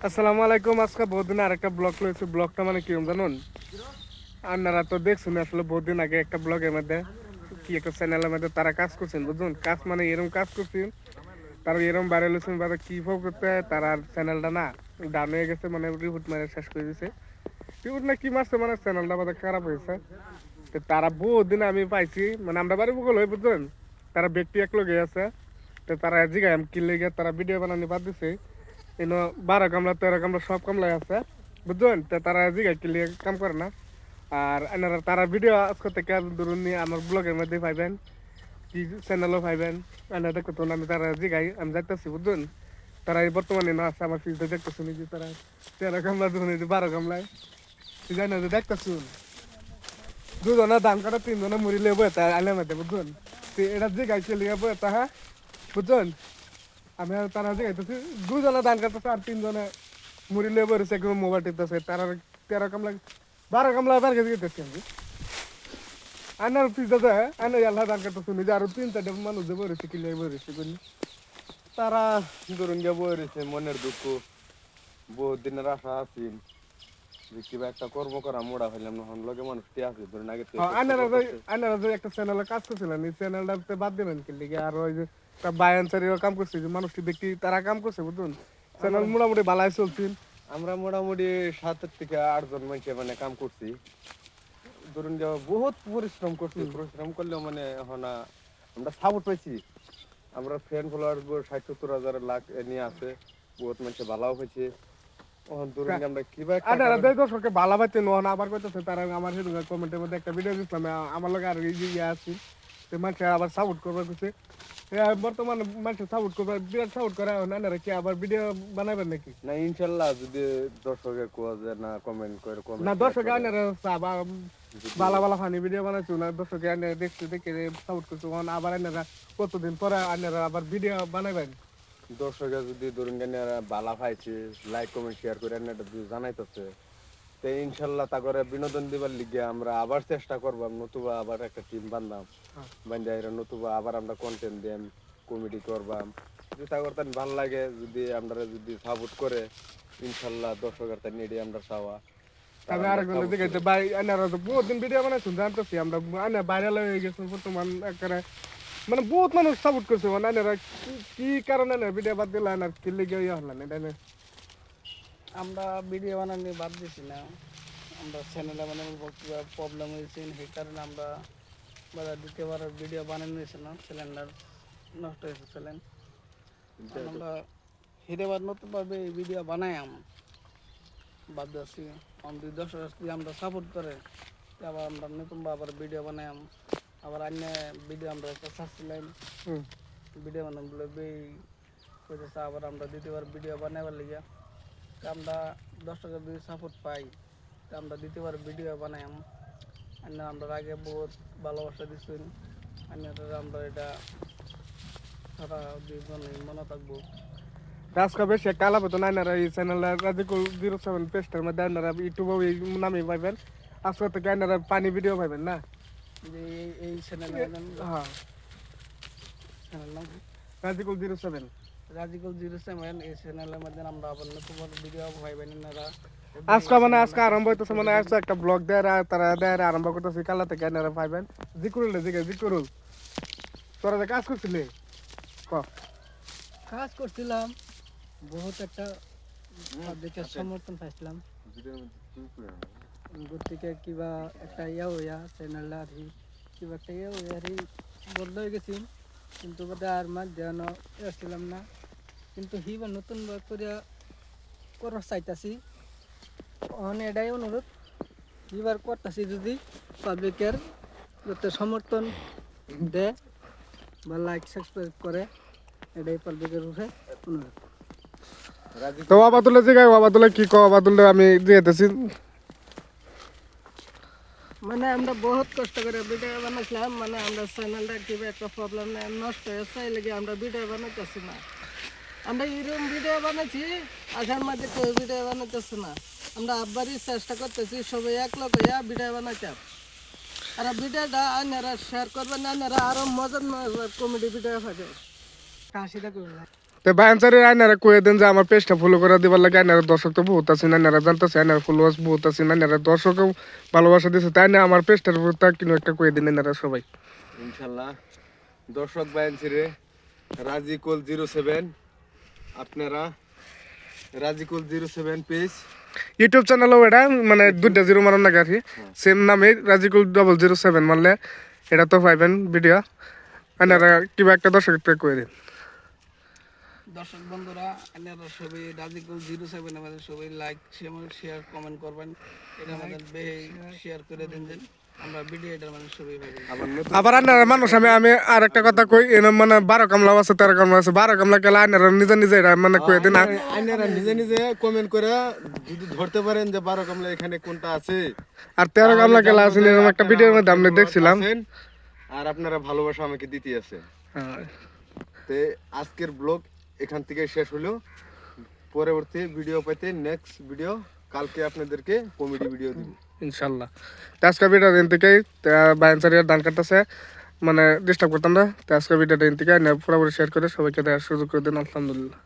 আসসালামু আলাইকুম। আজকে বহুত দিন আরেকটা ব্লগ লইছি। ব্লগটা মানে কিরম জানুন, আপনারা তো দেখছেন আসলে বহুত দিন আগে একটা ব্লগের মধ্যে কি একটা চ্যানেলের মধ্যে তারা কাজ করছেন, বুঝুন কাজ মানে এরকম কাজ করছেন, তারা এরকম ভাইরাল হয়েছেন বা কি ফোক করতে তারা চ্যানেলটা না ডাউন হয়ে গেছে, মানে রিপোর্ট মেরে শেষ করে দিছে। রিপোর্ট না কি মারছে, মানে চ্যানেলটা বাদে খারাপ হয়েছে। তো তারা বহুত দিন আমি পাইছি, মানে আমরা বাড়ি বগল হয়ে বুঝলেন, তারা ব্যক্তি এক লগে আছে। তো তারা জিগায় আমি কি লেগে তারা ভিডিও বানানি বাদ দিছে। এনো 12 কামলা 13 কামলা সব কামলাই আছে, বুঝলেন। তো তারা জিগায় কি লেগে কাম করে না। আর এনারা তারা ভিডিও আজকে থেকে ধরুন নিয়ে আমার ব্লগের মধ্যে পাইবেন, কি চ্যানেলও পাইবেন। এনে দেখতে আমি তারা জিগাই আমি যাইতেছি, বুঝলেন। তারা এই বর্তমানে না আছে আমার ফিজটা দেখতেছি যে তারা 13 কামলা ধরুন এই যে 12 কামলায় জানি না যে দেখতেছি। দুজনে ধান কাটা, তিনজনে মুড়ি লেবো এটা আলে মধ্যে, বুঝলেন। এটা জিগাই কে লিয়ে বো এটা, হ্যাঁ বুঝলেন। আমি আর তারা জিগাইতেছি, দুজনে ধান কাটতেছে আর তিনজনে মুড়ি লেবো রয়েছে, কেউ মোবাইল টিপতেছে। তারা 13 কামলা 12 কামলা বের গেছে গেতেছি আমি। আনার পিসটা যায় আনে আল্লাহ ধান কাটতেছে নিজে, আরো 3-4টা মানুষ যে বরেছে কি লেবো রয়েছে বলি। তারা ধরুন গিয়ে বই রয়েছে, মনের দুঃখ, বহুত দিনের আশা আছি যে কিবা একটা কর্ম করা মোড়া হইলাম না, লগে মানুষটি আছে ধরুন আগে থেকে কষ্ট করতেছে। আনারা যে একটা চ্যানেলে কাজ করছিলেন, এই চ্যানেলটাতে বাদ দিলেন কি লিগে? আর ওই যে বায়ানসারিও কাম করছে, যে মানুষটি ব্যক্তি তারা কাম করছে, বুঝুন চ্যানেল আমরা মোটামুটি ভালাই চলছেন। আমরা মোটামুটি 7 থেকে 8 জন মানুষ মানে কাম করছি। ধরুন গিয়ে বহুত পরিশ্রম করছি, পরিশ্রম করলেও মানে এখন আমরা সাপোর্ট পাইছি। আমরা ফ্রেন্ড ফলোয়ার 60-70 হাজার লাখ নিয়ে আছে, বহুত মানুষ ভালোও হয়েছে। এখন ধরুন গিয়ে আমরা কিবা একটা আনারা কারণ দর্শককে ভালো পাইতে নোন আবার কইতেছে তারা আমার সেদিন কমেন্টের মধ্যে একটা ভিডিও দিছিলাম, আমার লগে আর এই যে ইয়ে আছে, তো মানুষ আবার সাপোর্ট করবে কিছু। বর্তমানে মানুষ সাপোর্ট করবে, বিরাট সাপোর্ট করে। আনারা কি আবার ভিডিও বানাবেন নাকি? না, ইনশাল্লাহ যদি দর্শকের কোয়া যে না কমেন্ট করে না কমেন্ট শেয়ার দর্শকে করে আনারা চাবা যদি ভালো ভালো ফানি ভিডিও বানাইছো, না দর্শকে আনে দেখতে দেখে সাপোর্ট করছো, আবার আনারা কতদিন পরে আনারা আবার ভিডিও বানাবেন। দর্শকের যদি ধরুন কেন বালা পাইছে, লাইক কমেন্ট শেয়ার করে এটা যদি জানাইতেছে, তো ইনশাল্লাহ তা করে বিনোদন দিবার লিগে আমরা আবার চেষ্টা করবাম, নতুবা আবার একটা টিম বানলাম, বান্ধা এরা নতুবা আবার আমরা কন্টেন্ট দিম, কমেডি করবাম। যদি তা করতেন ভালো লাগে, যদি আমরা যদি সাপোর্ট করে, ইনশাল্লাহ দর্শকের তাই নিয়ে আমরা চাওয়া তার আমি আমরা আরেকজন সাপোর্ট দিকে করি। ভাই আনারা তো বহুত দিন ভিডিও বানাইছো জানতেছি আমরা, আনা ভাইরাল হয়ে গেছে বর্তমান একেবারে, মানে বহুত মানুষ সাপোর্ট করছে। মানে আনারা কি কারণে না ভিডিও বাদ দিলেন আর কি লিগে ইয়ে হলেন এটা নিয়ে? আমরা ভিডিও বানানি বাদ দিছি না, আমরা চ্যানেলে মানে প্রবলেম হয়েছে সেই কারণে আমরা দ্বিতীয়বার ভিডিও বানানো হয়েছে না, সিলিন্ডার নষ্ট হয়েছে চ্যানেল। আমরা হিরেবার নতুনভাবে ভিডিও বানাই বাদ দিচ্ছি। যদি দর্শক যদি আমরা সাপোর্ট করে আবার আমরা নতুনভাবে আবার ভিডিও বানাই, আবার অন্য ভিডিও আমরা একটা ছাড়ছিলাম ভিডিও বানানো কইতেছে, আবার আমরা দ্বিতীয়বার ভিডিও বানাবার লিগে আমরা দর্শকের যদি সাপোর্ট পাই তা আমরা দ্বিতীয়বার ভিডিও বানাই। আমরা আগে বহুত ভালোবাসা দিচ্ছেন, আমরা এটা সারা জীবন মনে থাকবো। আজকে বেশি একটা আলাপ হতো না, আনারা এই চ্যানেলটা রাজিকুল 07 পেস্টের মধ্যে আনারা ইউটিউবেও এই নামে পাইবেন। আজকে থেকে আনারা পানি ভিডিও পাইবেন না, যে এই চ্যানেলে হ্যাঁ চ্যানেল নাম রাজিকুল 07। রাজিকুল 07 এই চ্যানেলের মধ্যে আমরা আবার নতুন ভিডিও পাইবেন। আপনারা আজকে মানে আজকে আরম্ভ হইতেছে, মানে আজকে একটা ব্লগ দেয় তারা দেয় আরম্ভ করতেছে, কালা থেকে আনারা পাইবেন। জিকুরুল জিকুরুল তোরা যে কাজ করছিলি ক কাজ করছিলাম, বহুত একটা দেখে সমর্থন পাইছিলাম। গতিকে কিবা একটা ইয়া হইয়া চ্যানেলটা আর কিবা একটা ইয়া হইয়া আর বন্ধ হয়ে গেছি, কিন্তু বোধহয় আর মাঝ দেওয়ান এসছিলাম না। কিন্তু হিবার নতুন করে করার চাইতাছি, অন এটাই অনুরোধ হিবার করতেছি যদি পাবলিকের যাতে সমর্থন দেয় বা লাইক সাবস্ক্রাইব করে, এটাই পাবলিকের উপরে অনুরোধ। তো আবাদুল্লাহ জিগাই, আবাদুল্লাহ কি কো? আবাদুল্লাহ আমি দিয়েতেছি। মানে আমরা বহুত কষ্ট করে ভিডিও বানাইছিলাম, মানে আমরা চ্যানেলটা কিবা একটা প্রবলেম নষ্ট হয়েছে, এই লেগে আমরা ভিডিও বানাইতেছি না। আমরা এরকম ভিডিও বানাইছি, আসার মাঝে কেউ ভিডিও বানাইতেছে না। আমরা আব্বারই চেষ্টা করতেছি সবাই এক লোক হইয়া ভিডিও বানাইতাম। আর ভিডিওটা আপনারা শেয়ার করবেন, আপনারা আরও মজার মজার কমেডি ভিডিও পাবে। কাশিটা করবেন। তো বায়ানচারি আইনারা কয়ে দেন যে আমার পেজটা ফলো করে দিবার লাগে, আইনারা দর্শক তো বহুত আছে, আইনারা জানতেছে, আইনারা ফলোয়ার্স বহুত আছে, আইনারা দর্শকও ভালোবাসা দিচ্ছে, তাই না আমার পেজটার উপর তা কিনো একটা কয়ে দিন আইনারা সবাই। ইনশাল্লাহ দর্শক বায়ানছিরে রাজিকুল 07, আপনারা রাজিকুল 07 পেজ ইউটিউব চ্যানেলও এটা মানে 2টা 0 মারার নাকি আর কি, সেম নামে রাজিকুল 007 মারলে এটা তো পাইবেন ভিডিও। আইনারা কিবা একটা দর্শককে কয়ে দিন। দর্শক বন্ধুরা আপনারা সবাই রাজিকুল 07 আমাদের সবাই লাইক শেয়ার কমেন্ট করবেন, এটা আমাদের শেয়ার করে দিন যেন আমরা ভিডিও এটার মানে সবাই পাবেন। আবার নতুন আবার আইনারা মানুষ আমি আর একটা কথা কই, এরম মানে 12 কামলাও আছে 13 কামলা আছে, 12 কামলা গেলে আইনারা নিজে নিজে এটা মানে কয়ে দিন। আইনারা নিজে নিজে কমেন্ট করে যদি ধরতে পারেন যে 12 কামলা এখানে কোনটা আছে, আর 13 কামলা গেলে আছে এরকম একটা ভিডিওর মধ্যে আমি দেখছিলাম। আর আপনারা ভালোবাসা আমাকে দিতে আছে। হ্যাঁ। তে আজকের ব্লগ এখান থেকে শেষ হলো। পরবর্তী ভিডিও পেতে নেক্সট ভিডিও কালকে আপনাদেরকে কমেডি ভিডিও দিব ইনশাল্লাহ। তো আজকের ভিডিও দিন থেকে বায়ানচারিয়ার ধান কাটতেছে মানে ডিস্টার্ব করতাম না, তো আজকের ভিডিওটা দিন থেকে পুরোপুরি শেয়ার করে সবাইকে দেওয়ার সুযোগ করে দিন। আলহামদুলিল্লাহ।